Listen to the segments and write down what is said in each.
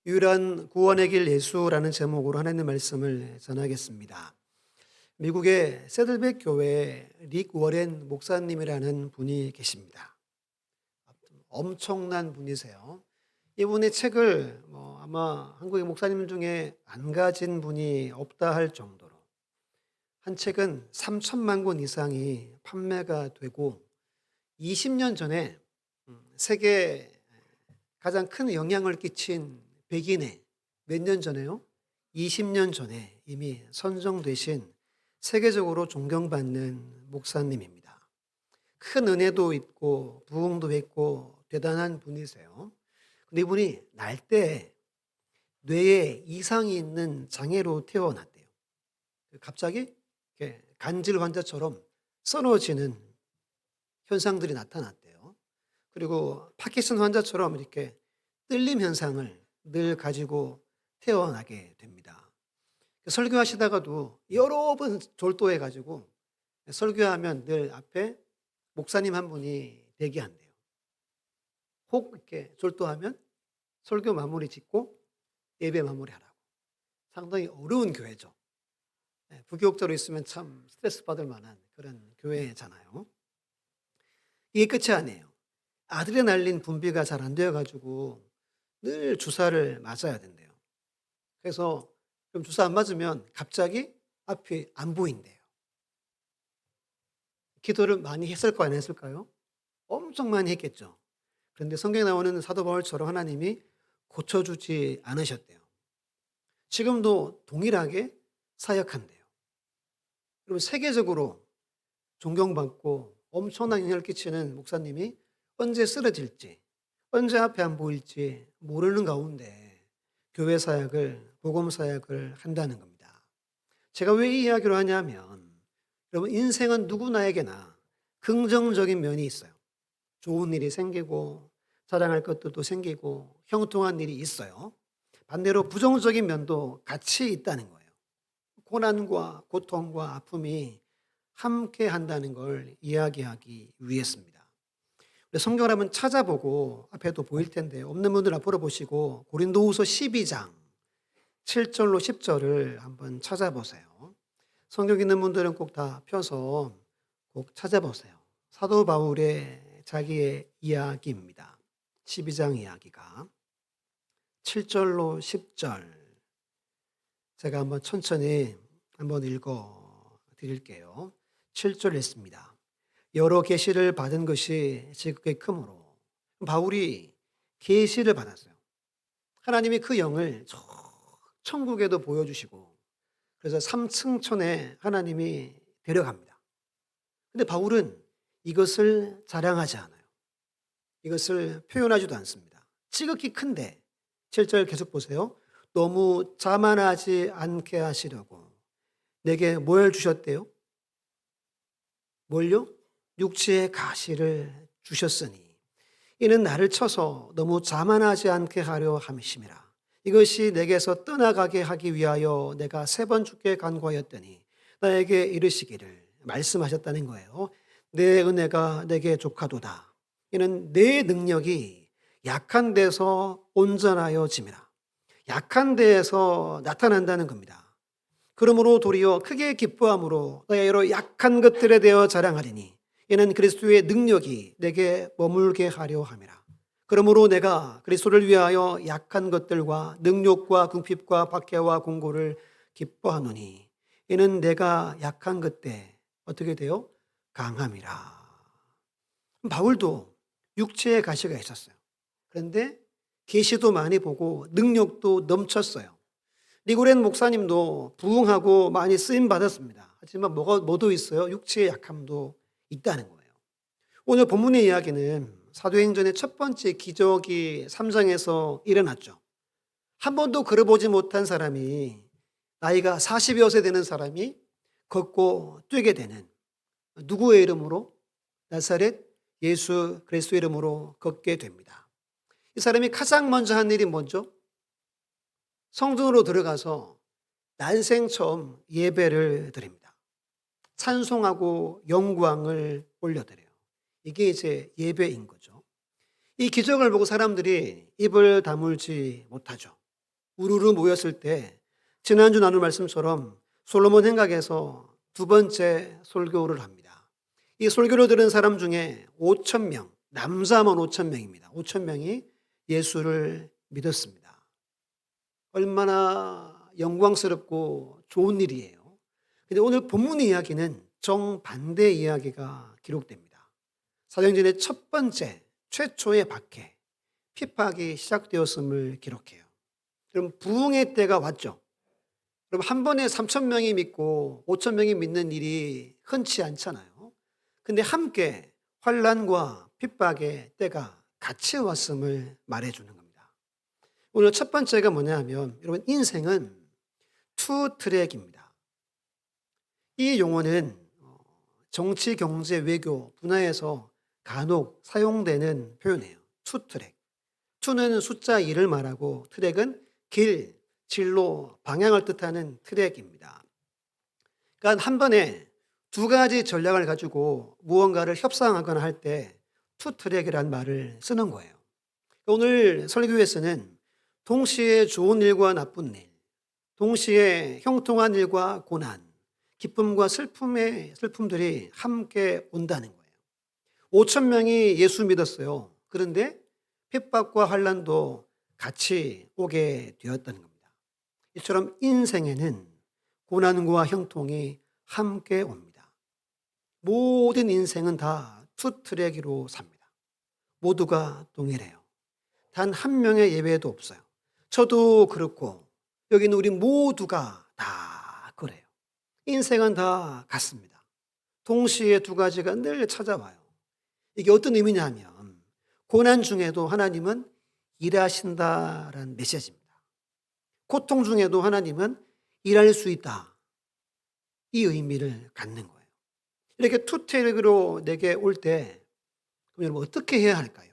유일한 구원의 길 예수라는 제목으로 하나님의 말씀을 전하겠습니다. 미국의 새들백 교회에 릭 워렌 목사님이라는 분이 계십니다. 엄청난 분이세요. 이분의 책을 아마 한국의 목사님 중에 안 가진 분이 없다 할 정도로 한 책은 3천만 권 이상이 판매가 되고 20년 전에 세계에 가장 큰 영향을 끼친 백인의 몇 년 전에요? 20년 전에 이미 선정되신 세계적으로 존경받는 목사님입니다. 큰 은혜도 있고 부흥도 있고 대단한 분이세요. 근데 이분이 날 때 뇌에 이상이 있는 장애로 태어났대요. 갑자기 이렇게 간질 환자처럼 쓰러지는 현상들이 나타났대요. 그리고 파킨슨 환자처럼 이렇게 떨림 현상을 늘 가지고 태어나게 됩니다. 설교하시다가도 여러 번 졸도해 가지고 설교하면 늘 앞에 목사님 한 분이 대기한대요. 혹 이렇게 졸도하면 설교 마무리 짓고 예배 마무리하라고. 상당히 어려운 교회죠. 부교육자로 있으면 참 스트레스 받을 만한 그런 교회잖아요. 이게 끝이 아니에요. 아드레날린 분비가 잘 안 되어 가지고 늘 주사를 맞아야 된대요. 그래서 그럼 주사 안 맞으면 갑자기 앞이 안 보인대요. 기도를 많이 했을까요, 안 했을까요? 엄청 많이 했겠죠. 그런데 성경에 나오는 사도 바울처럼 하나님이 고쳐주지 않으셨대요. 지금도 동일하게 사역한대요. 그럼 세계적으로 존경받고 엄청난 영향을 끼치는 목사님이 언제 쓰러질지, 언제 앞에 안 보일지 모르는 가운데 교회 사역을, 복음 사역을 한다는 겁니다. 제가 왜 이 이야기를 하냐면, 여러분 인생은 누구나에게나 긍정적인 면이 있어요. 좋은 일이 생기고 자랑할 것들도 생기고 형통한 일이 있어요. 반대로 부정적인 면도 같이 있다는 거예요. 고난과 고통과 아픔이 함께 한다는 걸 이야기하기 위해서입니다. 성경을 한번 찾아보고 앞에도 보일 텐데 없는 분들 앞으로 보시고 고린도후서 12장 7절로 10절을 한번 찾아보세요. 성경 있는 분들은 꼭 다 펴서 꼭 찾아보세요. 사도 바울의 자기의 이야기입니다. 12장 이야기가 7절로 10절 제가 한번 천천히 한번 읽어 드릴게요. 7절 읽습니다. 여러 계시를 받은 것이 지극히 크므로 바울이 계시를 받았어요. 하나님이 그 영을 저 천국에도 보여주시고 그래서 3층천에 하나님이 데려갑니다. 근데 바울은 이것을 자랑하지 않아요. 이것을 표현하지도 않습니다. 지극히 큰데 7절 계속 보세요. 너무 자만하지 않게 하시려고 내게 뭘 주셨대요? 뭘요? 육체의 가시를 주셨으니 이는 나를 쳐서 너무 자만하지 않게 하려 함이심이라. 이것이 내게서 떠나가게 하기 위하여 내가 3번 주께 간구하였더니 나에게 이르시기를 말씀하셨다는 거예요. 내 은혜가 내게 족하도다. 이는 내 능력이 약한 데서 온전하여짐이라. 약한 데에서 나타난다는 겁니다. 그러므로 도리어 크게 기뻐함으로 너의 여러 약한 것들에 대하여 자랑하리니 이는 그리스도의 능력이 내게 머물게 하려 함이라. 그러므로 내가 그리스도를 위하여 약한 것들과 능욕과 궁핍과 박해와 공고를 기뻐하노니 이는 내가 약한 그때 어떻게 돼요? 강함이라. 바울도 육체의 가시가 있었어요. 그런데 계시도 많이 보고 능력도 넘쳤어요. 리고렌 목사님도 부흥하고 많이 쓰임 받았습니다. 하지만 뭐도 있어요? 육체의 약함도 있다는 거예요. 오늘 본문의 이야기는 사도행전의 첫 번째 기적이 3장에서 일어났죠. 한 번도 걸어보지 못한 사람이 나이가 40여 세 되는 사람이 걷고 뛰게 되는 누구의 이름으로? 나사렛 예수 그리스도 이름으로 걷게 됩니다. 이 사람이 가장 먼저 한 일이 뭐죠? 성전으로 들어가서 난생 처음 예배를 드립니다. 찬송하고 영광을 올려드려요. 이게 이제 예배인 거죠. 이 기적을 보고 사람들이 입을 다물지 못하죠. 우르르 모였을 때 지난주 나눈 말씀처럼 솔로몬 행각에서 두 번째 설교를 합니다. 이 설교를 들은 사람 중에 5천 명, 남자만 5천 명입니다. 5천 명이 예수를 믿었습니다. 얼마나 영광스럽고 좋은 일이에요. 근데 오늘 본문 이야기는 정반대 이야기가 기록됩니다. 사도행전의 첫 번째, 최초의 박해, 핍박이 시작되었음을 기록해요. 그럼 부흥의 때가 왔죠. 그럼 한 번에 3천 명이 믿고 5천 명이 믿는 일이 흔치 않잖아요. 근데 함께 환난과 핍박의 때가 같이 왔음을 말해주는 겁니다. 오늘 첫 번째가 뭐냐 하면 여러분 인생은 투 트랙입니다. 이 용어는 정치, 경제, 외교 분야에서 간혹 사용되는 표현이에요. 투 트랙. 투는 숫자 2를 말하고 트랙은 길, 진로, 방향을 뜻하는 트랙입니다. 그러니까 한 번에 두 가지 전략을 가지고 무언가를 협상하거나 할 때 투 트랙이라는 말을 쓰는 거예요. 오늘 설교에서는 동시에 좋은 일과 나쁜 일, 동시에 형통한 일과 고난, 기쁨과 슬픔들이 함께 온다는 거예요. 5천 명이 예수 믿었어요. 그런데 핍박과 환난도 같이 오게 되었다는 겁니다. 이처럼 인생에는 고난과 형통이 함께 옵니다. 모든 인생은 다 투 트랙으로 삽니다. 모두가 동일해요. 단 한 명의 예외도 없어요. 저도 그렇고 여기는 우리 모두가 다 그래요. 인생은 다 같습니다. 동시에 두 가지가 늘 찾아와요. 이게 어떤 의미냐면 고난 중에도 하나님은 일하신다라는 메시지입니다. 고통 중에도 하나님은 일할 수 있다. 이 의미를 갖는 거예요. 이렇게 투트랙으로 내게 올 때 그럼 여러분 어떻게 해야 할까요?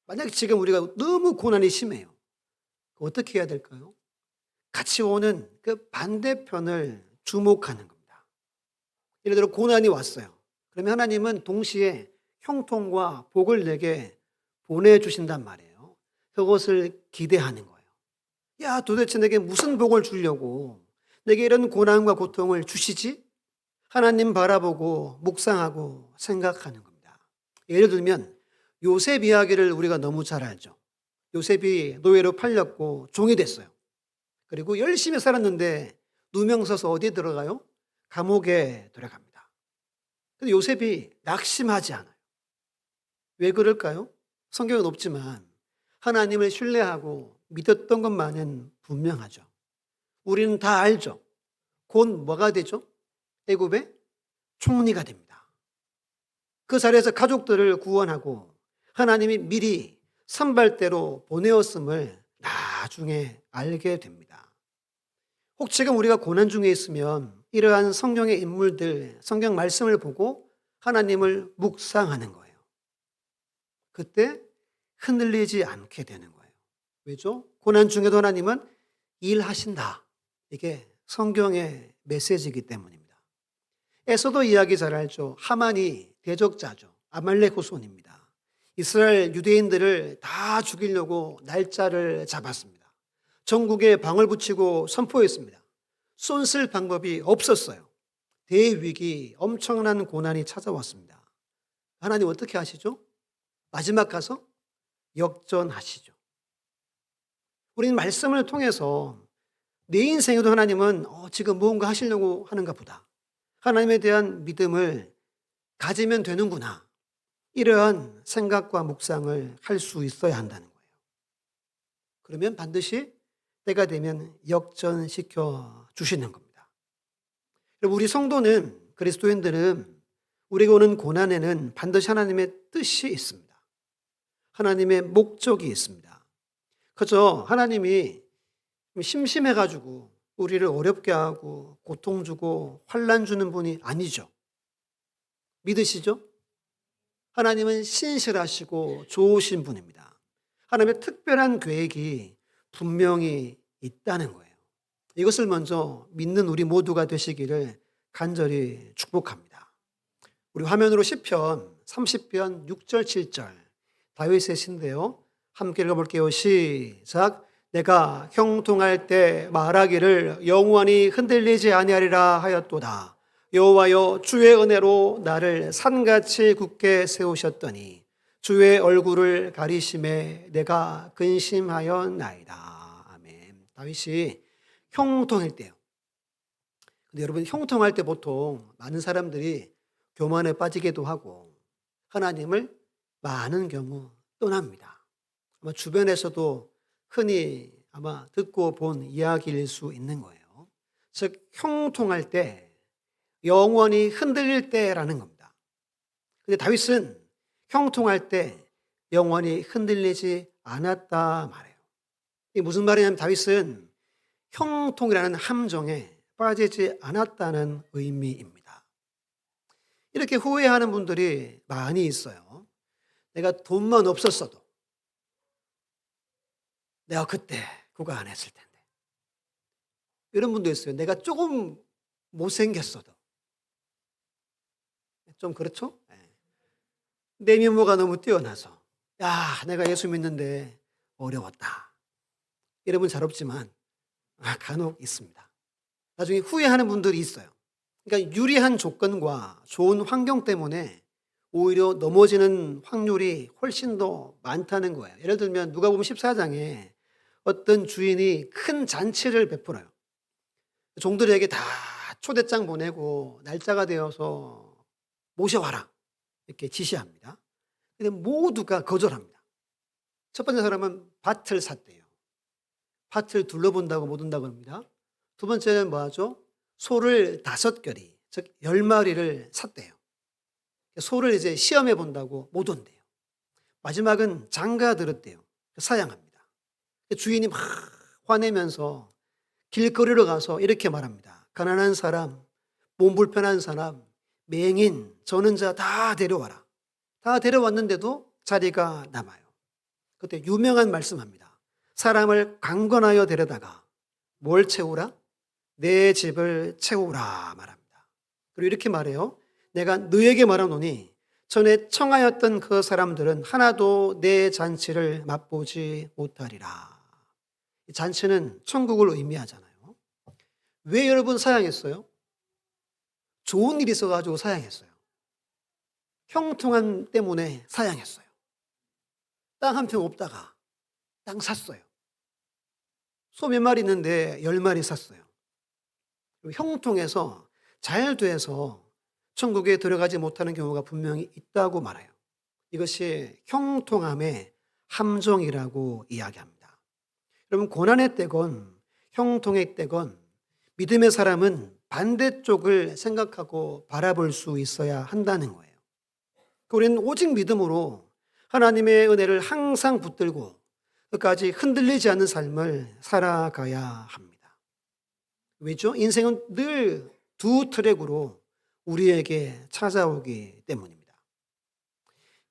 만약에 지금 우리가 너무 고난이 심해요. 어떻게 해야 될까요? 같이 오는 그 반대편을 주목하는 겁니다. 예를 들어 고난이 왔어요. 그러면 하나님은 동시에 형통과 복을 내게 보내주신단 말이에요. 그것을 기대하는 거예요. 야, 도대체 내게 무슨 복을 주려고 내게 이런 고난과 고통을 주시지? 하나님 바라보고 묵상하고 생각하는 겁니다. 예를 들면 요셉 이야기를 우리가 너무 잘 알죠. 요셉이 노예로 팔렸고 종이 됐어요. 그리고 열심히 살았는데 누명 써서 어디에 들어가요? 감옥에 들어갑니다. 근데 요셉이 낙심하지 않아요. 왜 그럴까요? 성경은 없지만 하나님을 신뢰하고 믿었던 것만은 분명하죠. 우리는 다 알죠. 곧 뭐가 되죠? 애굽의 총리가 됩니다. 그 자리에서 가족들을 구원하고 하나님이 미리 선발대로 보내었음을 나중에 알게 됩니다. 혹 지금 우리가 고난 중에 있으면 이러한 성경의 인물들, 성경 말씀을 보고 하나님을 묵상하는 거예요. 그때 흔들리지 않게 되는 거예요. 왜죠? 고난 중에도 하나님은 일하신다. 이게 성경의 메시지이기 때문입니다. 에서도 이야기 잘 알죠. 하만이 대적자죠. 아말렉 후손입니다. 이스라엘 유대인들을 다 죽이려고 날짜를 잡았습니다. 전국에 방을 붙이고 선포했습니다. 쏜쓸 방법이 없었어요. 대위기, 엄청난 고난이 찾아왔습니다. 하나님 어떻게 하시죠? 마지막 가서 역전하시죠. 우리는 말씀을 통해서 내 인생에도 하나님은 지금 무언가 하시려고 하는가 보다. 하나님에 대한 믿음을 가지면 되는구나. 이러한 생각과 묵상을 할 수 있어야 한다는 거예요. 그러면 반드시 때가 되면 역전시켜 주시는 겁니다. 우리 성도는, 그리스도인들은 우리가 오는 고난에는 반드시 하나님의 뜻이 있습니다. 하나님의 목적이 있습니다. 그저 하나님이 심심해가지고 우리를 어렵게 하고 고통 주고 환난 주는 분이 아니죠. 믿으시죠? 하나님은 신실하시고 좋으신 분입니다. 하나님의 특별한 계획이 분명히 있다는 거예요. 이것을 먼저 믿는 우리 모두가 되시기를 간절히 축복합니다. 우리 화면으로 시편 30편 6절 7절 다윗의 시인데요. 함께 읽어볼게요. 시작. 내가 형통할 때 말하기를 영원히 흔들리지 아니하리라 하였도다. 여호와여, 주의 은혜로 나를 산같이 굳게 세우셨더니 주의 얼굴을 가리심에 내가 근심하였나이다. 아멘. 다윗이 형통할 때요. 근데 여러분, 형통할 때 보통 많은 사람들이 교만에 빠지기도 하고 하나님을 많은 경우 떠납니다. 아마 주변에서도 흔히 아마 듣고 본 이야기일 수 있는 거예요. 즉, 형통할 때, 영원히 흔들릴 때라는 겁니다. 근데 다윗은 형통할 때 영원히 흔들리지 않았다 말해요. 이게 무슨 말이냐면 다윗은 형통이라는 함정에 빠지지 않았다는 의미입니다. 이렇게 후회하는 분들이 많이 있어요. 내가 돈만 없었어도, 내가 그때 그거 안 했을 텐데. 이런 분도 있어요. 내가 조금 못생겼어도. 좀 그렇죠? 내 미모가 너무 뛰어나서. 야, 내가 예수 믿는데 어려웠다. 이러면 잘 없지만 간혹 있습니다. 나중에 후회하는 분들이 있어요. 그러니까 유리한 조건과 좋은 환경 때문에 오히려 넘어지는 확률이 훨씬 더 많다는 거예요. 예를 들면 누가복음 14장에 어떤 주인이 큰 잔치를 베풀어요. 종들에게 다 초대장 보내고 날짜가 되어서 모셔와라 이렇게 지시합니다. 근데 모두가 거절합니다. 첫 번째 사람은 밭을 샀대요. 밭을 둘러본다고 못 온다고 합니다. 두 번째는 뭐 하죠? 소를 5결이, 즉 10마리를 샀대요. 소를 이제 시험해 본다고 못 온대요. 마지막은 장가 들었대요. 사양합니다. 주인이 막 화내면서 길거리로 가서 이렇게 말합니다. 가난한 사람, 몸 불편한 사람, 맹인, 저는 자 다 데려와라. 다 데려왔는데도 자리가 남아요. 그때 유명한 말씀합니다. 사람을 강권하여 데려다가 뭘 채우라? 내 집을 채우라 말합니다. 그리고 이렇게 말해요. 내가 너에게 말하노니 전에 청하였던 그 사람들은 하나도 내 잔치를 맛보지 못하리라. 이 잔치는 천국을 의미하잖아요. 왜 여러분 사양했어요? 좋은 일이 있어가지고 사양했어요. 형통함 때문에 사양했어요. 땅 한 평 없다가 땅 샀어요. 소 몇 마리 있는데 10마리 샀어요. 형통해서 잘 돼서 천국에 들어가지 못하는 경우가 분명히 있다고 말해요. 이것이 형통함의 함정이라고 이야기합니다. 여러분, 고난의 때건 형통의 때건 믿음의 사람은 반대쪽을 생각하고 바라볼 수 있어야 한다는 거예요. 우리는 오직 믿음으로 하나님의 은혜를 항상 붙들고 끝까지 흔들리지 않는 삶을 살아가야 합니다. 왜죠? 인생은 늘 두 트랙으로 우리에게 찾아오기 때문입니다.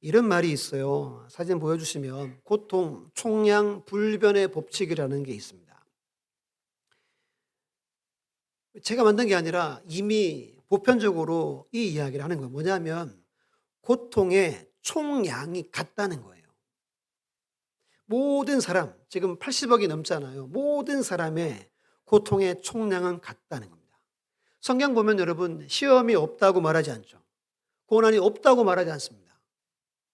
이런 말이 있어요. 사진 보여주시면 고통, 총량, 불변의 법칙이라는 게 있습니다. 제가 만든 게 아니라 이미 보편적으로 이 이야기를 하는 거예요. 뭐냐면 고통의 총량이 같다는 거예요. 모든 사람, 지금 80억이 넘잖아요. 모든 사람의 고통의 총량은 같다는 겁니다. 성경 보면 여러분, 시험이 없다고 말하지 않죠. 고난이 없다고 말하지 않습니다.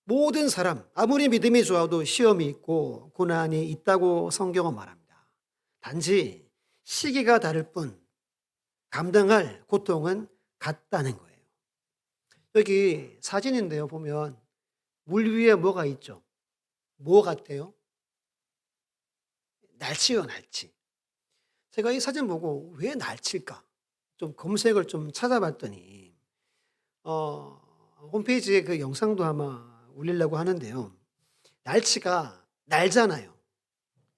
모든 사람, 아무리 믿음이 좋아도 시험이 있고 고난이 있다고 성경은 말합니다. 단지 시기가 다를 뿐 감당할 고통은 같다는 거예요. 여기 사진인데요, 보면 물 위에 뭐가 있죠? 뭐 같아요? 날치요, 날치. 제가 이 사진 보고 왜 날치일까? 좀 검색을 좀 찾아봤더니 홈페이지에 그 영상도 아마 올리려고 하는데요. 날치가 날잖아요.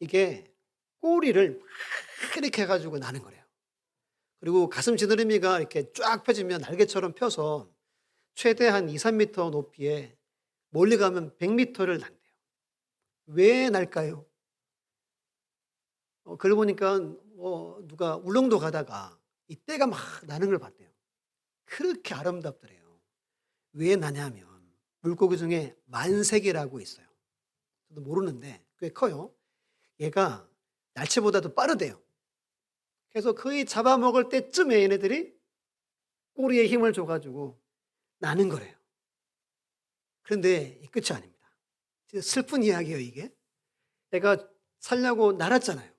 이게 꼬리를 막 이렇게 해가지고 나는 거래요. 그리고 가슴 지느러미가 이렇게 쫙 펴지면 날개처럼 펴서 최대 한 2, 3m 높이에 멀리 가면 100m를 난대요. 왜 날까요? 그러고 보니까 누가 울릉도 가다가 이 떼가 막 나는 걸 봤대요. 그렇게 아름답더래요. 왜 나냐면 물고기 중에 만색이라고 있어요. 저도 모르는데 꽤 커요. 얘가 날치보다도 빠르대요. 그래서 거의 잡아먹을 때쯤에 얘네들이 꼬리에 힘을 줘가지고 나는 거래요. 그런데 이 끝이 아닙니다. 진짜 슬픈 이야기예요, 이게. 애가 살려고 날았잖아요.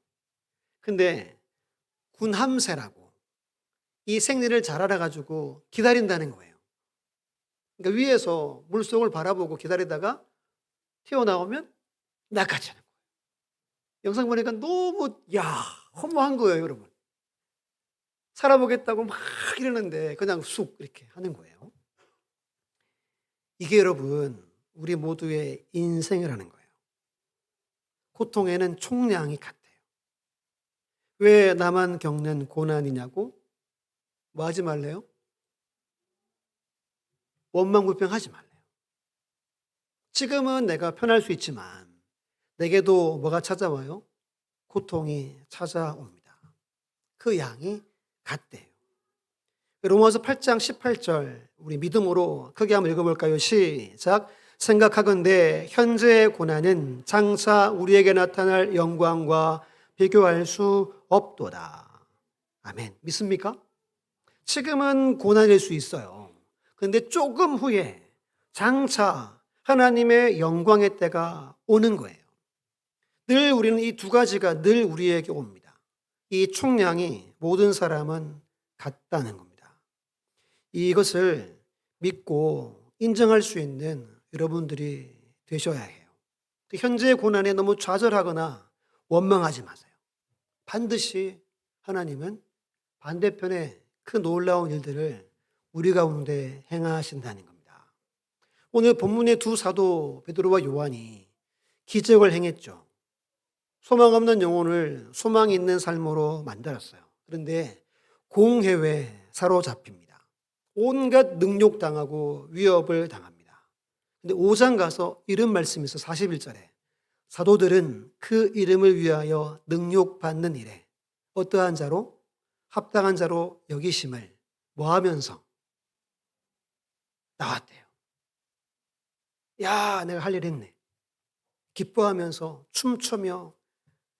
근데 군함새라고 이 생리를 잘 알아가지고 기다린다는 거예요. 그러니까 위에서 물속을 바라보고 기다리다가 튀어나오면 낚아채는 거예요. 영상 보니까 너무 허무한 거예요, 여러분. 살아보겠다고 막 이러는데 그냥 쑥 이렇게 하는 거예요. 이게 여러분 우리 모두의 인생이라는 거예요. 고통에는 총량이 같아요. 왜 나만 겪는 고난이냐고? 뭐 하지 말래요? 원망불평하지 말래요. 지금은 내가 편할 수 있지만 내게도 뭐가 찾아와요? 고통이 찾아옵니다. 그 양이 같대요. 로마서 8장 18절 우리 믿음으로 크게 한번 읽어볼까요? 시작. 생각하건대 현재의 고난은 장차 우리에게 나타날 영광과 비교할 수 없도다. 아멘. 믿습니까? 지금은 고난일 수 있어요. 그런데 조금 후에 장차 하나님의 영광의 때가 오는 거예요. 늘 우리는 이 두 가지가 늘 우리에게 옵니다. 이 총량이 모든 사람은 같다는 겁니다. 이것을 믿고 인정할 수 있는 여러분들이 되셔야 해요. 현재의 고난에 너무 좌절하거나 원망하지 마세요. 반드시 하나님은 반대편에 그 놀라운 일들을 우리 가운데 행하신다는 겁니다. 오늘 본문의 두 사도 베드로와 요한이 기적을 행했죠. 소망 없는 영혼을 소망 있는 삶으로 만들었어요. 그런데 공회에 사로잡힙니다. 온갖 능욕당하고 위협을 당합니다. 근데 5장 가서 이런 말씀이 있어 41절에 사도들은 그 이름을 위하여 능욕받는 일에 어떠한 자로? 합당한 자로 여기심을 뭐하면서? 나왔대요. 야, 내가 할 일 했네. 기뻐하면서 춤추며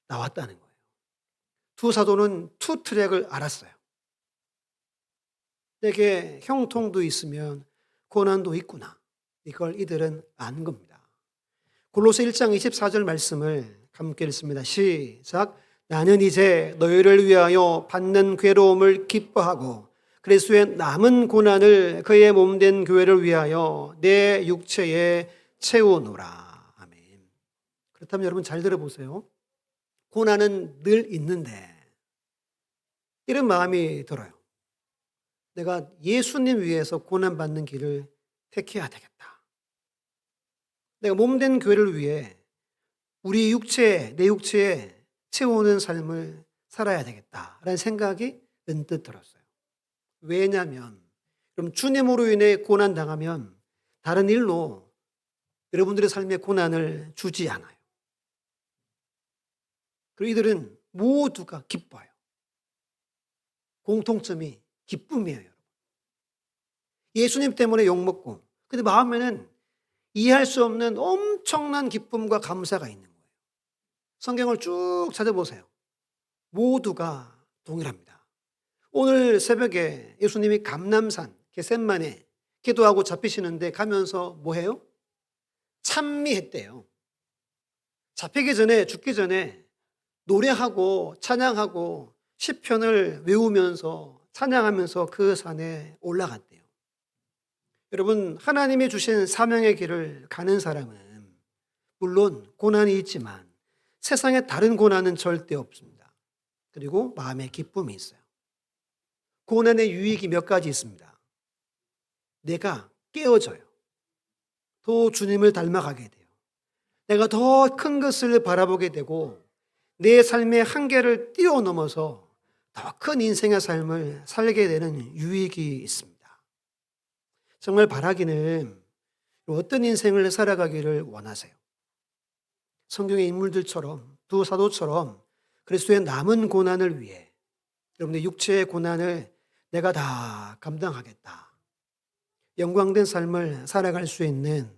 나왔다는 거예요. 두 사도는 투 트랙을 알았어요. 내게 형통도 있으면 고난도 있구나. 이걸 이들은 안 겁니다. 골로새 1장 24절 말씀을 함께 읽습니다. 시작. 나는 이제 너희를 위하여 받는 괴로움을 기뻐하고 그리스도의 남은 고난을 그의 몸된 교회를 위하여 내 육체에 채우노라. 아멘. 그렇다면 여러분 잘 들어보세요. 고난은 늘 있는데 이런 마음이 들어요. 내가 예수님 위해서 고난받는 길을 택해야 되겠다. 내가 몸된 교회를 위해 우리 육체에, 내 육체에 채우는 삶을 살아야 되겠다라는 생각이 언뜻 들었어요. 왜냐하면 그럼 주님으로 인해 고난당하면 다른 일로 여러분들의 삶에 고난을 주지 않아요. 그리고 이들은 모두가 기뻐요. 공통점이 기쁨이에요. 여러분. 예수님 때문에 욕먹고 근데 마음에는 이해할 수 없는 엄청난 기쁨과 감사가 있는 거예요. 성경을 쭉 찾아보세요. 모두가 동일합니다. 오늘 새벽에 예수님이 감람산 겟셋마네 기도하고 잡히시는데 가면서 뭐 해요? 찬미했대요. 잡히기 전에 죽기 전에 노래하고 찬양하고 시편을 외우면서 찬양하면서 그 산에 올라갔대요. 여러분 하나님이 주신 사명의 길을 가는 사람은 물론 고난이 있지만 세상에 다른 고난은 절대 없습니다. 그리고 마음에 기쁨이 있어요. 고난의 유익이 몇 가지 있습니다. 내가 깨어져요. 더 주님을 닮아가게 돼요. 내가 더 큰 것을 바라보게 되고 내 삶의 한계를 뛰어넘어서 더 큰 인생의 삶을 살게 되는 유익이 있습니다. 정말 바라기는 어떤 인생을 살아가기를 원하세요? 성경의 인물들처럼 두 사도처럼 그리스도의 남은 고난을 위해 여러분의 육체의 고난을 내가 다 감당하겠다. 영광된 삶을 살아갈 수 있는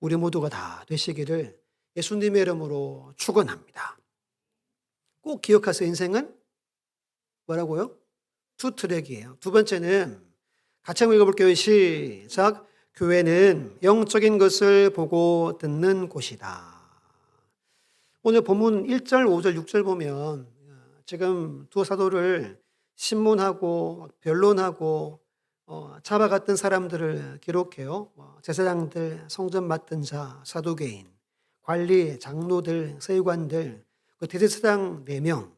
우리 모두가 다 되시기를 예수님의 이름으로 축원합니다. 꼭 기억하세요. 인생은 뭐라고요? 투 트랙이에요. 두 번째는 같이 한번 읽어볼게요. 시작. 교회는 영적인 것을 보고 듣는 곳이다. 오늘 본문 1절, 5절, 6절 보면 지금 두 사도를 신문하고 변론하고 잡아갔던 사람들을 기록해요. 제사장들, 성전 맡은 자, 사두개인, 관리, 장로들, 서기관들, 그 대제사장 4명,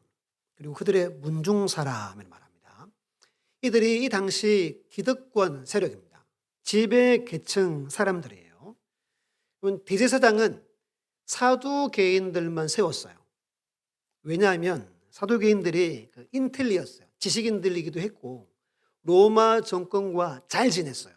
그리고 그들의 문중 사람을 말합니다. 이들이 이 당시 기득권 세력입니다. 지배 계층 사람들이에요. 대제사장은 사두개인들만 세웠어요. 왜냐하면 사두개인들이 인텔리였어요. 지식인들이기도 했고 로마 정권과 잘 지냈어요.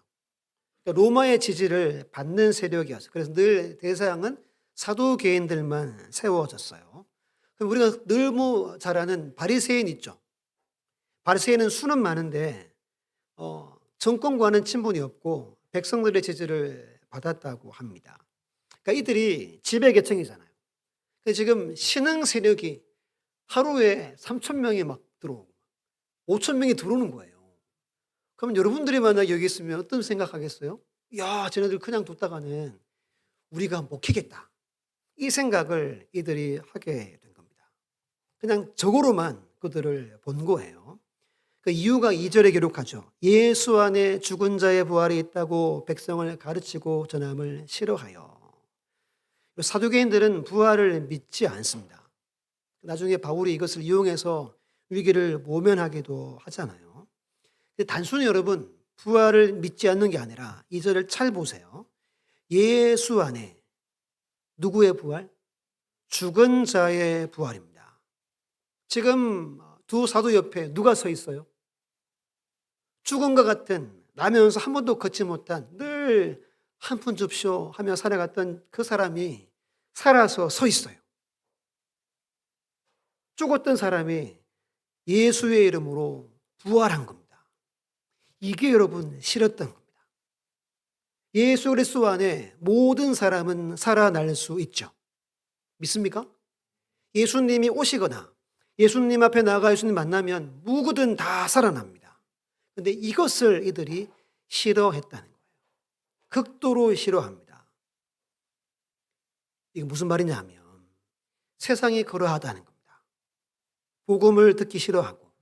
그러니까 로마의 지지를 받는 세력이었어요. 그래서 늘 대제사장은 사두개인들만 세워졌어요. 그럼 우리가 늘 잘 아는 바리새인 있죠. 바리새인은 수는 많은데 정권과는 친분이 없고 백성들의 지지를 받았다고 합니다. 그러니까 이들이 지배계층이잖아요. 지금 신흥 세력이 하루에 3,000명이 막 들어오고 5,000명이 들어오는 거예요. 그럼 여러분들이 만약 여기 있으면 어떤 생각하겠어요? 야, 쟤네들 그냥 뒀다가는 우리가 못 키겠다. 이 생각을 이들이 하게 된 겁니다. 그냥 적으로만 그들을 본 거예요. 그 이유가 2절에 기록하죠. 예수 안에 죽은 자의 부활이 있다고 백성을 가르치고 전함을 싫어하여. 사두개인들은 부활을 믿지 않습니다. 나중에 바울이 이것을 이용해서 위기를 모면하기도 하잖아요. 단순히 여러분 부활을 믿지 않는 게 아니라 2절을 잘 보세요. 예수 안에 누구의 부활? 죽은 자의 부활입니다. 지금 두 사도 옆에 누가 서 있어요? 죽은 것 같은, 나면서 한 번도 걷지 못한, 늘 한 푼 줍쇼 하며 살아갔던 그 사람이 살아서 서 있어요. 죽었던 사람이 예수의 이름으로 부활한 겁니다. 이게 여러분 싫었던 겁니다. 예수 그리스도 안에 모든 사람은 살아날 수 있죠. 믿습니까? 예수님이 오시거나 예수님 앞에 나가 예수님 만나면 누구든 다 살아납니다. 그런데 이것을 이들이 싫어했다는 거예요. 극도로 싫어합니다. 이게 무슨 말이냐 하면 세상이 그러하다는 겁니다. 복음을 듣기 싫어하고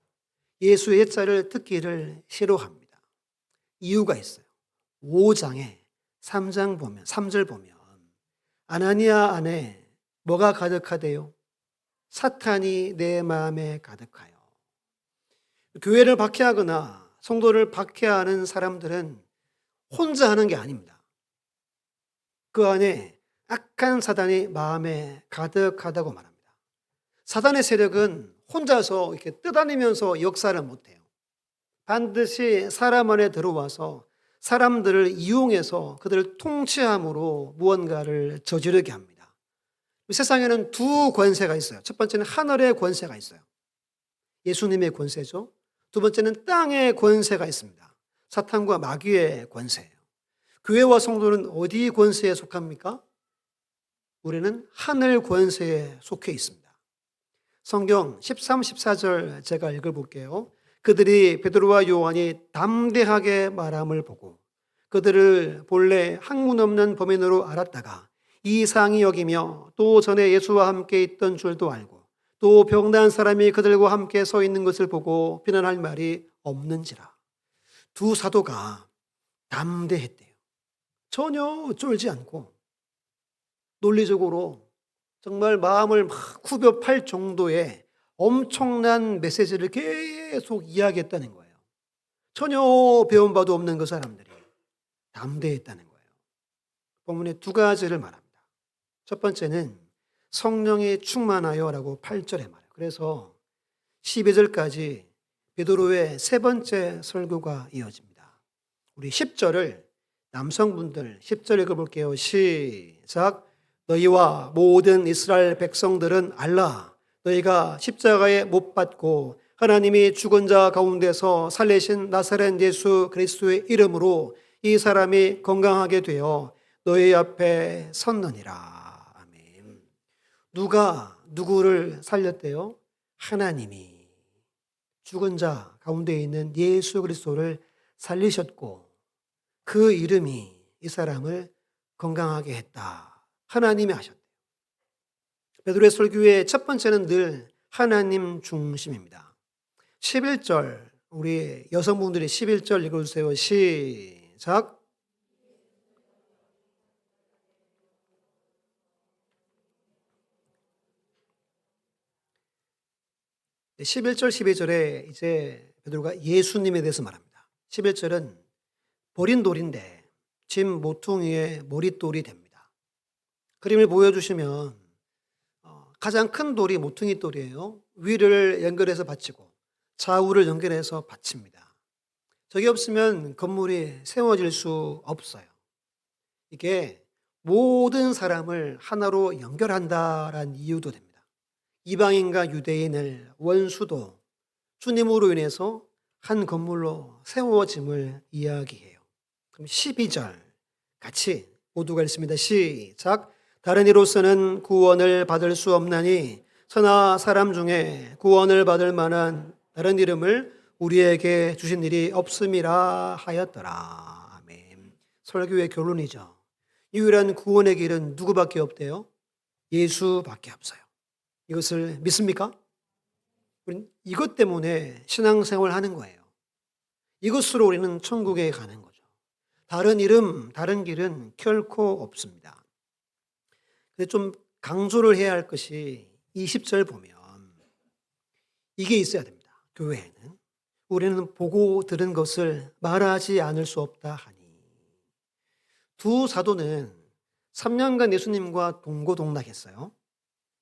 예수의 옛자를 듣기를 싫어합니다. 이유가 있어요. 5장에 3절 보면 아나니아 안에 뭐가 가득하대요? 사탄이 내 마음에 가득하여. 교회를 박해하거나 성도를 박해하는 사람들은 혼자 하는 게 아닙니다. 그 안에 악한 사단이 마음에 가득하다고 말합니다. 사단의 세력은 혼자서 이렇게 떠다니면서 역사를 못해요. 반드시 사람 안에 들어와서 사람들을 이용해서 그들을 통치함으로 무언가를 저지르게 합니다. 세상에는 두 권세가 있어요. 첫 번째는 하늘의 권세가 있어요. 예수님의 권세죠. 두 번째는 땅의 권세가 있습니다. 사탄과 마귀의 권세예요. 교회와 성도는 어디 권세에 속합니까? 우리는 하늘 권세에 속해 있습니다. 성경 13, 14절 제가 읽어볼게요. 그들이 베드로와 요한이 담대하게 말함을 보고 그들을 본래 학문 없는 범인으로 알았다가 이상히 여기며 또 전에 예수와 함께 있던 줄도 알고 또 병난 사람이 그들과 함께 서 있는 것을 보고 비난할 말이 없는지라. 두 사도가 담대했대요. 전혀 쫄지 않고 논리적으로 정말 마음을 막 후벼팔 정도의 엄청난 메시지를 계속 이야기했다는 거예요. 전혀 배운 바도 없는 그 사람들이 담대했다는 거예요. 본문에 두 가지를 말합니다. 첫 번째는 성령이 충만하여라고 8절에 말해요. 그래서 12절까지 베드로의 세 번째 설교가 이어집니다. 우리 10절을 남성분들 10절 읽어볼게요. 시작. 너희와 모든 이스라엘 백성들은 알라. 너희가 십자가에 못 박고 하나님이 죽은 자 가운데서 살리신 나사렛 예수 그리스도의 이름으로 이 사람이 건강하게 되어 너희 앞에 섰느니라. 아멘. 누가 누구를 살렸대요? 하나님이 죽은 자 가운데 있는 예수 그리스도를 살리셨고 그 이름이 이 사람을 건강하게 했다. 하나님이 하셨대요. 베드로의 설교의 첫 번째는 늘 하나님 중심입니다. 11절 우리 여성분들이 11절 읽어주세요. 시작. 11절, 12절에 이제 베드로가 예수님에 대해서 말합니다. 11절은 버린 돌인데 짐 모퉁이의 머릿돌이 됩니다. 그림을 보여주시면 가장 큰 돌이 모퉁이 돌이에요. 위를 연결해서 받치고 좌우를 연결해서 받칩니다. 저게 없으면 건물이 세워질 수 없어요. 이게 모든 사람을 하나로 연결한다라는 이유도 됩니다. 이방인과 유대인을 원수도 주님으로 인해서 한 건물로 세워짐을 이야기해요. 그럼 12절 같이 모두가 읽습니다. 시작. 다른 이로서는 구원을 받을 수 없나니 천하 사람 중에 구원을 받을 만한 다른 이름을 우리에게 주신 일이 없음이라 하였더라. 아멘. 설교의 결론이죠. 유일한 구원의 길은 누구밖에 없대요? 예수밖에 없어요. 이것을 믿습니까? 우리는 이것 때문에 신앙생활을 하는 거예요. 이것으로 우리는 천국에 가는 거죠. 다른 이름, 다른 길은 결코 없습니다. 근데 좀 강조를 해야 할 것이 20절 보면 이게 있어야 됩니다. 교회에는 우리는 보고 들은 것을 말하지 않을 수 없다 하니 두 사도는 3년간 예수님과 동고동락했어요.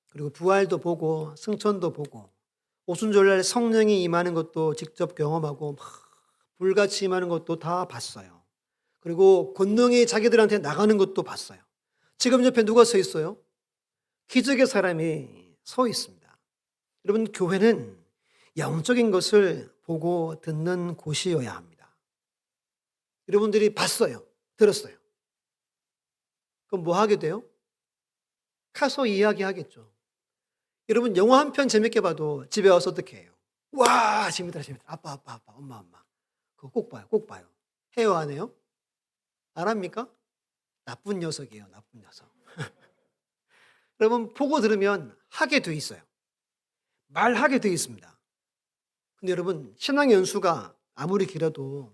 그리고 부활도 보고 승천도 보고 오순절날 성령이 임하는 것도 직접 경험하고 막 불같이 임하는 것도 다 봤어요. 그리고 권능이 자기들한테 나가는 것도 봤어요. 지금 옆에 누가 서 있어요? 기적의 사람이 서 있습니다. 여러분, 교회는 영적인 것을 보고 듣는 곳이어야 합니다. 여러분들이 봤어요. 들었어요. 그럼 뭐 하게 돼요? 가서 이야기하겠죠. 여러분, 영화 한 편 재밌게 봐도 집에 와서 어떻게 해요? 와, 재밌다, 재밌다. 아빠, 엄마. 그거 꼭 봐요, 꼭 봐요. 해요, 안 해요? 안 합니까? 나쁜 녀석이에요, 나쁜 녀석. 여러분, 보고 들으면 하게 돼 있어요. 말하게 돼 있습니다. 근데 여러분, 신앙 연수가 아무리 길어도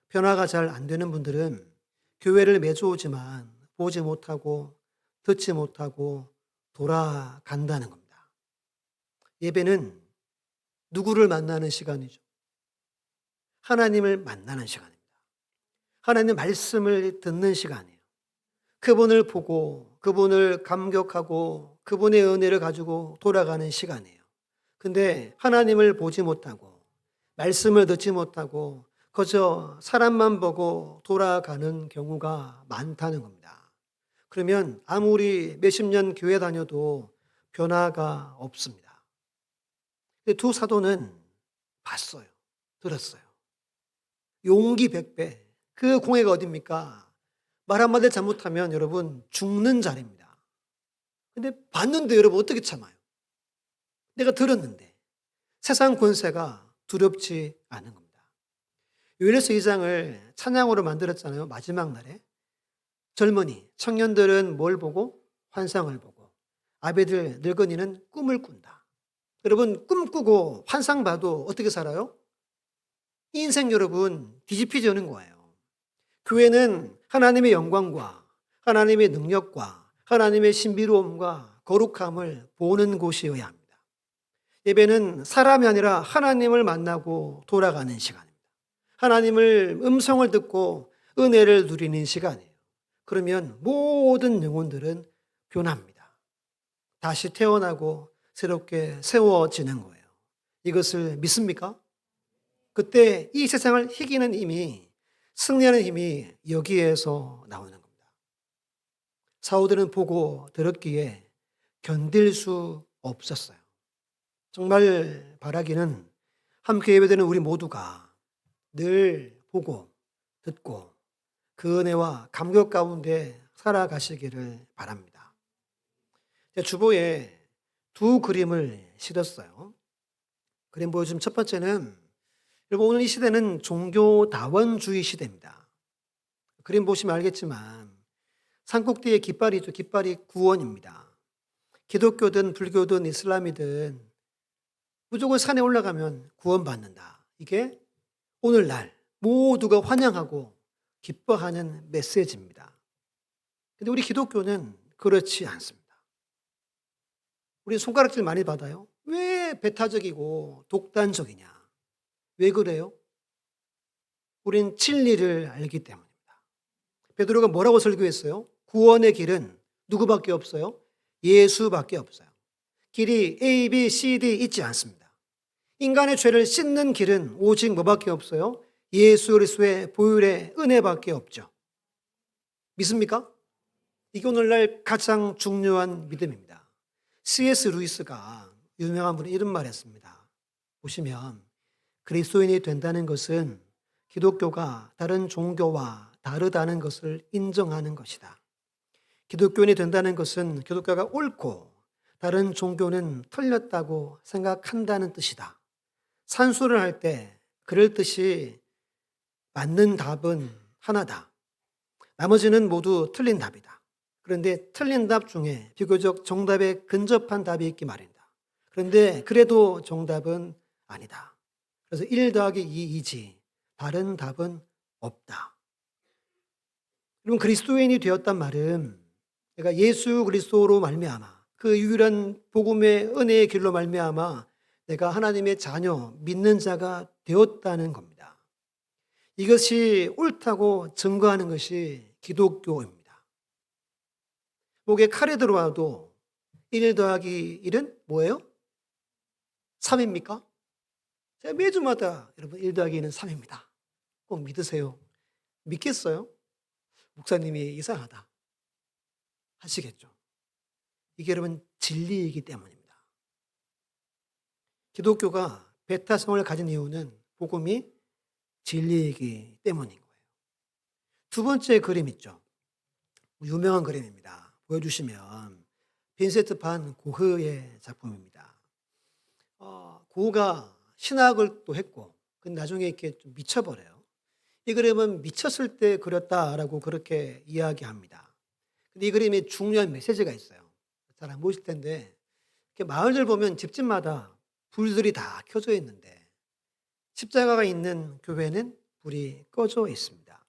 변화가 잘 안 되는 분들은 교회를 매주 오지만 보지 못하고 듣지 못하고 돌아간다는 겁니다. 예배는 누구를 만나는 시간이죠? 하나님을 만나는 시간입니다. 하나님의 말씀을 듣는 시간이에요. 그분을 보고 그분을 감격하고 그분의 은혜를 가지고 돌아가는 시간이에요. 근데 하나님을 보지 못하고 말씀을 듣지 못하고 그저 사람만 보고 돌아가는 경우가 많다는 겁니다. 그러면 아무리 몇십 년 교회 다녀도 변화가 없습니다. 두 사도는 봤어요. 들었어요. 용기 100배. 그 공회가 어딥니까? 말 한마디 잘못하면 여러분 죽는 자리입니다. 근데 봤는데 여러분 어떻게 참아요? 내가 들었는데 세상 권세가 두렵지 않은 겁니다. 요한일서 2장을 찬양으로 만들었잖아요. 마지막 날에. 젊은이, 청년들은 뭘 보고? 환상을 보고. 아베들, 늙은이는 꿈을 꾼다. 여러분 꿈꾸고 환상 봐도 어떻게 살아요? 인생 여러분 뒤집히지는 거예요. 교회는 하나님의 영광과 하나님의 능력과 하나님의 신비로움과 거룩함을 보는 곳이어야 합니다. 예배는 사람이 아니라 하나님을 만나고 돌아가는 시간입니다. 하나님을 음성을 듣고 은혜를 누리는 시간이에요. 그러면 모든 영혼들은 변합니다. 다시 태어나고 새롭게 세워지는 거예요. 이것을 믿습니까? 그때 이 세상을 이기는 힘이, 승리하는 힘이 여기에서 나오는 겁니다. 사도들은 보고 들었기에 견딜 수 없었어요. 정말 바라기는 함께 예배드리는 우리 모두가 늘 보고 듣고 그 은혜와 감격 가운데 살아가시기를 바랍니다. 주보에 두 그림을 실었어요. 그림 보여주면 첫 번째는, 여러분 오늘 이 시대는 종교다원주의 시대입니다. 그림 보시면 알겠지만 산꼭대기에 깃발이 있죠. 깃발이 구원입니다. 기독교든 불교든 이슬람이든 무조건 산에 올라가면 구원받는다. 이게 오늘날 모두가 환영하고 기뻐하는 메시지입니다. 근데 우리 기독교는 그렇지 않습니다. 우리 손가락질 많이 받아요. 왜 배타적이고 독단적이냐? 왜 그래요? 우린 진리를 알기 때문입니다. 베드로가 뭐라고 설교했어요? 구원의 길은 누구밖에 없어요? 예수밖에 없어요. 길이 A, B, C, D 있지 않습니다. 인간의 죄를 씻는 길은 오직 뭐밖에 없어요? 예수 그리스도의 보혈의 은혜밖에 없죠. 믿습니까? 이게 오늘날 가장 중요한 믿음입니다. C.S. 루이스가 유명한 분이 이런 말 했습니다. 보시면 그리스도인이 된다는 것은 기독교가 다른 종교와 다르다는 것을 인정하는 것이다. 기독교인이 된다는 것은 기독교가 옳고 다른 종교는 틀렸다고 생각한다는 뜻이다. 산수를 할 때 그럴 듯이 맞는 답은 하나다. 나머지는 모두 틀린 답이다. 그런데 틀린 답 중에 비교적 정답에 근접한 답이 있기 마련이다. 그런데 그래도 정답은 아니다. 그래서 1 더하기 2이지 다른 답은 없다. 여러분 그리스도인이 되었단 말은 내가 예수 그리스도로 말미암아 그 유일한 복음의 은혜의 길로 말미암아 내가 하나님의 자녀 믿는 자가 되었다는 겁니다. 이것이 옳다고 증거하는 것이 기독교입니다. 목에 칼이 들어와도 1 더하기 1은 뭐예요? 3입니까? 제가 매주마다 여러분 1 더하기 1은 3입니다. 꼭 믿으세요. 믿겠어요? 목사님이 이상하다 하시겠죠. 이게 여러분 진리이기 때문입니다. 기독교가 배타성을 가진 이유는 복음이 진리이기 때문인 거예요. 두 번째 그림 있죠. 유명한 그림입니다. 보여주시면 빈센트 반 고흐의 작품입니다. 고흐가 신학을 또 했고 나중에 이렇게 좀 미쳐버려요. 이 그림은 미쳤을 때 그렸다라고 그렇게 이야기합니다. 근데 이 그림에 중요한 메시지가 있어요. 잘 안 보이실 텐데 이렇게 마을들 보면 집집마다 불들이 다 켜져 있는데 십자가가 있는 교회는 불이 꺼져 있습니다.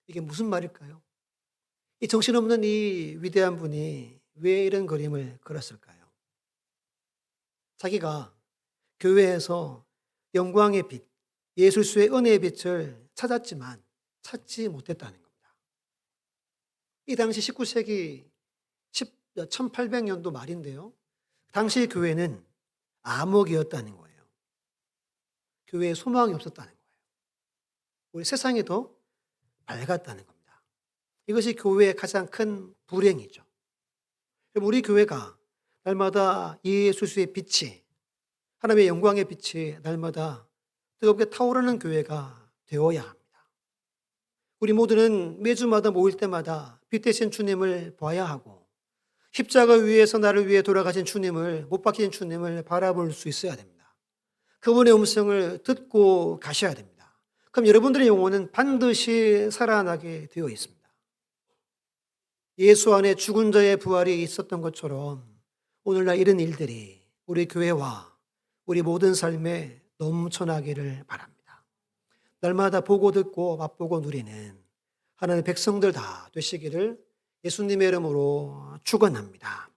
이게 무슨 말일까요? 이 정신없는 이 위대한 분이 왜 이런 그림을 그렸을까요? 자기가 교회에서 영광의 빛, 예술수의 은혜의 빛을 찾았지만 찾지 못했다는 겁니다. 이 당시 19세기 1800년도 말인데요. 당시 교회는 암흑이었다는 거예요. 교회에 소망이 없었다는 거예요. 우리 세상이 더 밝았다는 겁니다. 이것이 교회의 가장 큰 불행이죠. 우리 교회가 날마다 예수의 빛이 하나님의 영광의 빛이 날마다 뜨겁게 타오르는 교회가 되어야 합니다. 우리 모두는 매주마다 모일 때마다 빛 대신 주님을 봐야 하고 십자가 위에서 나를 위해 돌아가신 주님을 못 박힌 주님을 바라볼 수 있어야 됩니다. 그분의 음성을 듣고 가셔야 됩니다. 그럼 여러분들의 영혼은 반드시 살아나게 되어 있습니다. 예수 안에 죽은 자의 부활이 있었던 것처럼 오늘날 이런 일들이 우리 교회와 우리 모든 삶에 넘쳐나기를 바랍니다. 날마다 보고 듣고 맛보고 누리는 하나님의 백성들 다 되시기를 예수님의 이름으로 축원합니다.